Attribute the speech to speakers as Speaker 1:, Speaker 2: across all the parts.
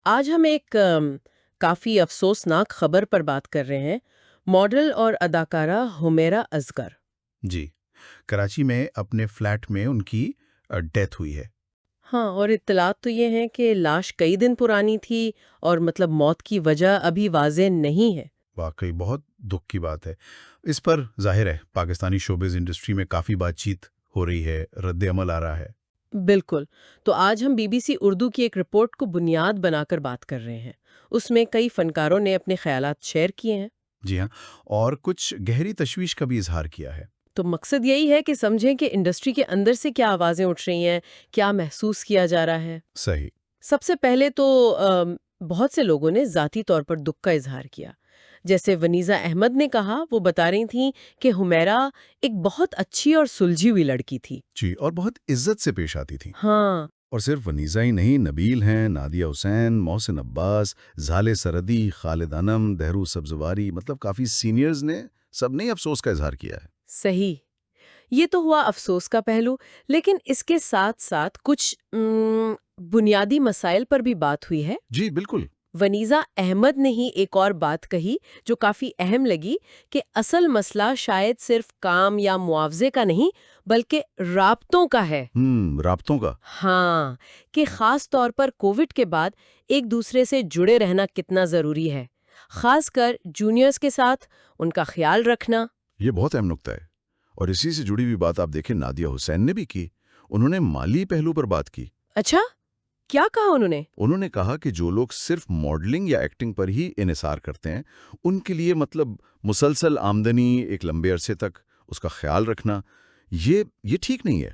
Speaker 1: آج ہم ایک کافی افسوسناک خبر پر بات کر رہے ہیں۔ ماڈل اور اداکارہ حمیرہ اصغر۔
Speaker 2: جی، کراچی میں اپنے فلیٹ میں ان کی ڈیتھ ہوئی ہے۔
Speaker 1: ہاں، اور اطلاعات تو یہ ہیں کہ لاش کئی دن پرانی تھی اور موت کی وجہ ابھی واضح نہیں ہے۔
Speaker 2: واقعی بہت دکھ کی بات ہے۔ اس پر ظاہر ہے پاکستانی شوبز انڈسٹری میں کافی بات چیت ہو رہی ہے، رد عمل آ رہا ہے۔
Speaker 1: بالکل۔ تو آج ہم BBC اردو کی ایک رپورٹ کو بنیاد بنا کر بات کر رہے ہیں۔ اس میں کئی فنکاروں نے اپنے خیالات شیئر کیے ہیں۔
Speaker 2: جی ہاں، اور کچھ گہری تشویش کا بھی اظہار کیا ہے۔
Speaker 1: تو مقصد یہی ہے کہ سمجھیں کہ انڈسٹری کے اندر سے کیا آوازیں اٹھ رہی ہیں، کیا محسوس کیا جا رہا ہے۔
Speaker 2: صحیح۔
Speaker 1: سب سے پہلے تو بہت سے لوگوں نے ذاتی طور پر دکھ کا اظہار کیا۔ جیسے ونیزا احمد نے کہا، وہ بتا رہی تھیں کہ حمیرہ ایک بہت اچھی اور سلجھی ہوئی لڑکی تھی۔
Speaker 2: جی، اور بہت عزت سے پیش آتی تھی۔
Speaker 1: ہاں،
Speaker 2: اور صرف ونیزا ہی نہیں، نبیل ہیں، نادیہ حسین، محسن عباس، زالے سردی، خالد انم، دہرو سبزواری، مطلب کافی سینئرز نے سب نے افسوس کا اظہار کیا ہے۔
Speaker 1: صحیح۔ یہ تو ہوا افسوس کا پہلو، لیکن اس کے ساتھ ساتھ کچھ بنیادی مسائل پر بھی بات ہوئی ہے۔
Speaker 2: جی بالکل۔
Speaker 1: ونیزا احمد نے ہی ایک اور بات کہی جو کافی اہم لگی، کہ اصل مسئلہ شاید صرف کام یا معاوضے کا نہیں بلکہ رابطوں کا ہے۔
Speaker 2: رابطوں کا۔
Speaker 1: ہاں، کہ خاص طور پر کووڈ کے بعد ایک دوسرے سے جڑے رہنا کتنا ضروری ہے، خاص کر جونیئرز کے ساتھ ان کا خیال رکھنا۔
Speaker 2: یہ بہت اہم نکتہ ہے، اور اسی سے جڑی ہوئی بات آپ دیکھیں نادیہ حسین نے بھی کی۔ انہوں نے مالی پہلو پر بات کی۔
Speaker 1: اچھا، کیا کہا انہوں نے؟
Speaker 2: انہوں نے کہا کہ جو لوگ صرف ماڈلنگ یا ایکٹنگ پر ہی انحصار کرتے ہیں، ان کے لیے مسلسل آمدنی ایک لمبے عرصے تک اس کا خیال رکھنا یہ ٹھیک نہیں ہے۔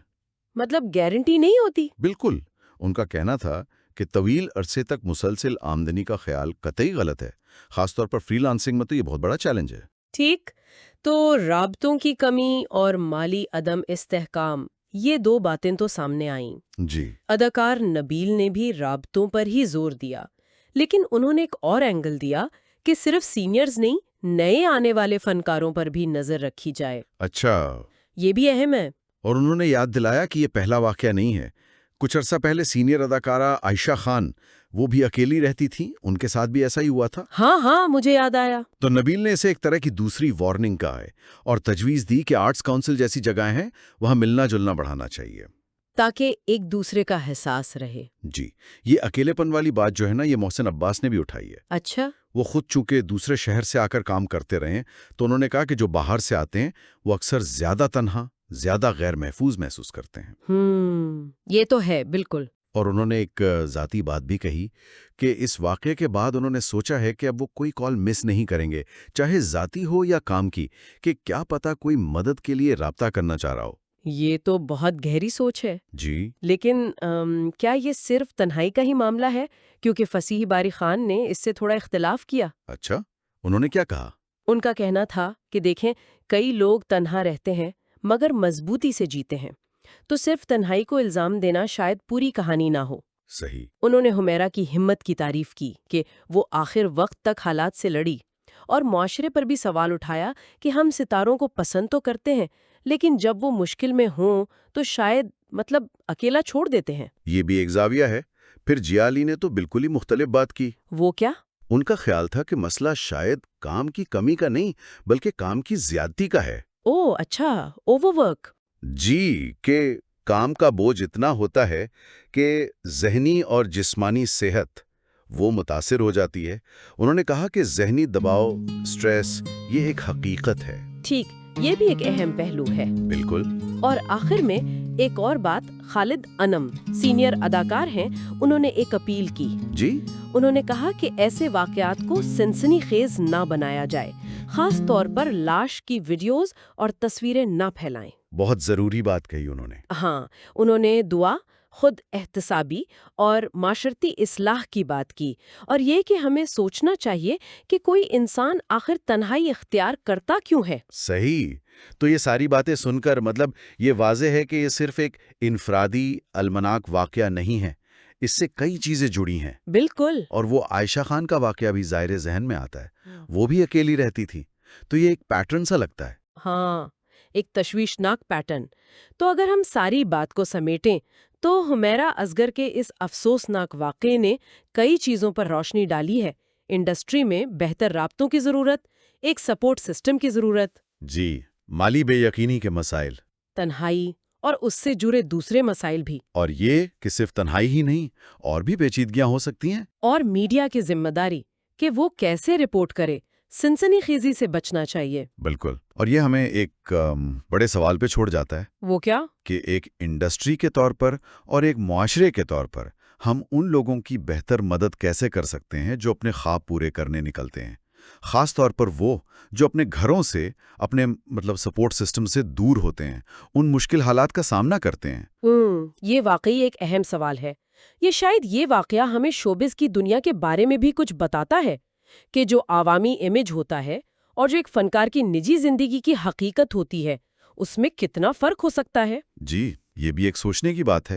Speaker 1: گارنٹی نہیں ہوتی۔
Speaker 2: بالکل۔ ان کا کہنا تھا کہ طویل عرصے تک مسلسل آمدنی کا خیال قطعی غلط ہے، خاص طور پر فری لانسنگ میں تو یہ بہت بڑا چیلنج ہے۔
Speaker 1: ٹھیک، تو رابطوں کی کمی اور مالی عدم استحکام، یہ دو باتیں تو سامنے آئیں۔
Speaker 2: جی۔
Speaker 1: اداکار نبیل نے بھی رابطوں پر ہی زور دیا، لیکن انہوں نے ایک اور اینگل دیا کہ صرف سینئرز نہیں، نئے آنے والے فنکاروں پر بھی نظر رکھی جائے۔
Speaker 2: اچھا۔
Speaker 1: یہ بھی اہم ہے۔
Speaker 2: اور انہوں نے یاد دلایا کہ یہ پہلا واقعہ نہیں ہے۔ کچھ عرصہ پہلے سینئر اداکارہ عائشہ خان، وہ بھی اکیلی رہتی تھیں، ان کے ساتھ بھی ایسا ہی ہوا تھا۔
Speaker 1: ہاں ہاں، مجھے یاد آیا۔
Speaker 2: تو نبیل نے اسے ایک طرح کی دوسری وارننگ کہا ہے، اور تجویز دی کہ آرٹس کونسل جیسی جگہیں ہیں، وہاں ملنا جلنا بڑھانا چاہیے،
Speaker 1: تاکہ ایک دوسرے کا احساس رہے۔
Speaker 2: جی۔ یہ اکیلے پن والی بات جو ہے نا، یہ محسن عباس نے بھی اٹھائی ہے۔
Speaker 1: اچھا۔
Speaker 2: وہ خود چونکہ دوسرے شہر سے آ کر کام کرتے رہے ہیں، تو انہوں نے کہا کہ جو باہر سے آتے ہیں وہ اکثر زیادہ تنہا، زیادہ غیر محفوظ محسوس کرتے ہیں۔
Speaker 1: یہ تو ہے، بالکل۔
Speaker 2: اور انہوں نے ایک ذاتی بات بھی کہی کہ اس واقعے کے بعد انہوں نے سوچا ہے کہ اب وہ کوئی کال مس نہیں کریں گے، چاہے ذاتی ہو یا کام کی، کہ کیا پتہ کوئی مدد کے لیے رابطہ کرنا چاہ رہا ہو۔
Speaker 1: یہ تو بہت گہری سوچ ہے۔
Speaker 2: جی۔
Speaker 1: لیکن کیا یہ صرف تنہائی کا ہی معاملہ ہے؟ کیونکہ فصیح باری خان نے اس سے تھوڑا اختلاف کیا۔
Speaker 2: اچھا، انہوں نے کیا کہا؟
Speaker 1: ان کا کہنا تھا کہ دیکھیں، کئی لوگ تنہا رہتے ہیں مگر مضبوطی سے جیتے ہیں، تو صرف تنہائی کو الزام دینا شاید پوری کہانی نہ ہو۔
Speaker 2: صحیح۔
Speaker 1: انہوں نے حمیرہ کی ہمت کی تعریف کی کہ وہ آخر وقت تک حالات سے لڑی، اور معاشرے پر بھی سوال اٹھایا کہ ہم ستاروں کو پسند تو کرتے ہیں، لیکن جب وہ مشکل میں ہوں تو شاید اکیلا چھوڑ دیتے ہیں۔
Speaker 2: یہ بھی ایک زاویہ ہے۔ پھر جیا علی نے تو بالکل ہی مختلف بات کی۔
Speaker 1: وہ کیا؟
Speaker 2: ان کا خیال تھا کہ مسئلہ شاید کام کی کمی کا نہیں، بلکہ کام کی زیادتی کا ہے۔
Speaker 1: اوہ اچھا، اوور ورک۔
Speaker 2: جی، کہ کام کا بوجھ اتنا ہوتا ہے کہ ذہنی اور جسمانی صحت وہ متاثر ہو جاتی ہے۔ انہوں نے کہا کہ ذہنی دباؤ، سٹریس، یہ ایک حقیقت ہے۔
Speaker 1: ٹھیک، یہ بھی ایک اہم پہلو ہے۔
Speaker 2: بالکل۔
Speaker 1: اور آخر میں ایک اور بات، خالد انم سینئر اداکار ہیں، انہوں نے ایک اپیل کی۔
Speaker 2: جی۔
Speaker 1: انہوں نے کہا کہ ایسے واقعات کو سنسنی خیز نہ بنایا جائے، خاص طور پر لاش کی ویڈیوز اور تصویریں نہ پھیلائیں۔
Speaker 2: بہت ضروری بات کہی انہوں نے۔
Speaker 1: ہاں، انہوں نے دعا، خود احتسابی اور معاشرتی اصلاح کی بات کی، اور یہ کہ ہمیں سوچنا چاہیے کہ کوئی انسان آخر تنہائی اختیار کرتا کیوں ہے۔
Speaker 2: صحیح۔ تو یہ ساری باتیں سن کر یہ واضح ہے کہ یہ صرف ایک انفرادی المناک واقعہ نہیں ہے، اس سے کئی چیزیں جڑی ہیں۔
Speaker 1: بالکل۔
Speaker 2: اور وہ عائشہ خان کا واقعہ بھی ظاہر ذہن میں آتا ہے، وہ بھی اکیلی رہتی تھی، تو یہ ایک پیٹرن سا لگتا ہے۔
Speaker 1: ہاں، ایک تشویشناک پیٹرن۔ تو اگر ہم ساری بات کو سمیٹیں تو حمیرہ اصغر کے اس افسوسناک واقعے نے کئی چیزوں پر روشنی ڈالی ہے۔ انڈسٹری میں بہتر رابطوں کی ضرورت، ایک سپورٹ سسٹم کی ضرورت،
Speaker 2: جی، مالی بے یقینی کے مسائل،
Speaker 1: تنہائی اور اس سے جڑے دوسرے مسائل بھی،
Speaker 2: اور یہ کہ صرف تنہائی ہی نہیں، اور بھی پیچیدگیاں ہو سکتی ہیں۔
Speaker 1: اور میڈیا کی ذمہ داری کہ وہ کیسے رپورٹ کرے، سنسنی خیزی سے بچنا چاہیے۔
Speaker 2: بالکل، اور یہ ہمیں ایک بڑے سوال پہ چھوڑ جاتا ہے
Speaker 1: وہ کیا؟
Speaker 2: کہ ایک انڈسٹری کے طور پر اور ایک معاشرے کے طور پر ہم ان لوگوں کی بہتر مدد کیسے کر سکتے ہیں جو اپنے خواب پورے کرنے نکلتے ہیں، خاص طور پر وہ جو اپنے گھروں سے، اپنے سپورٹ سسٹم سے دور ہوتے ہیں، ان مشکل حالات کا سامنا کرتے ہیں۔
Speaker 1: یہ واقعی ایک اہم سوال ہے۔ یہ شاید یہ واقعہ ہمیں شوبز کی دنیا کے بارے میں بھی کچھ بتاتا ہے کہ جو عوامی امیج ہوتا ہے اور جو ایک فنکار کی نجی زندگی کی حقیقت ہوتی ہے، اس میں کتنا فرق ہو سکتا ہے۔
Speaker 2: جی، یہ بھی ایک سوچنے کی بات ہے۔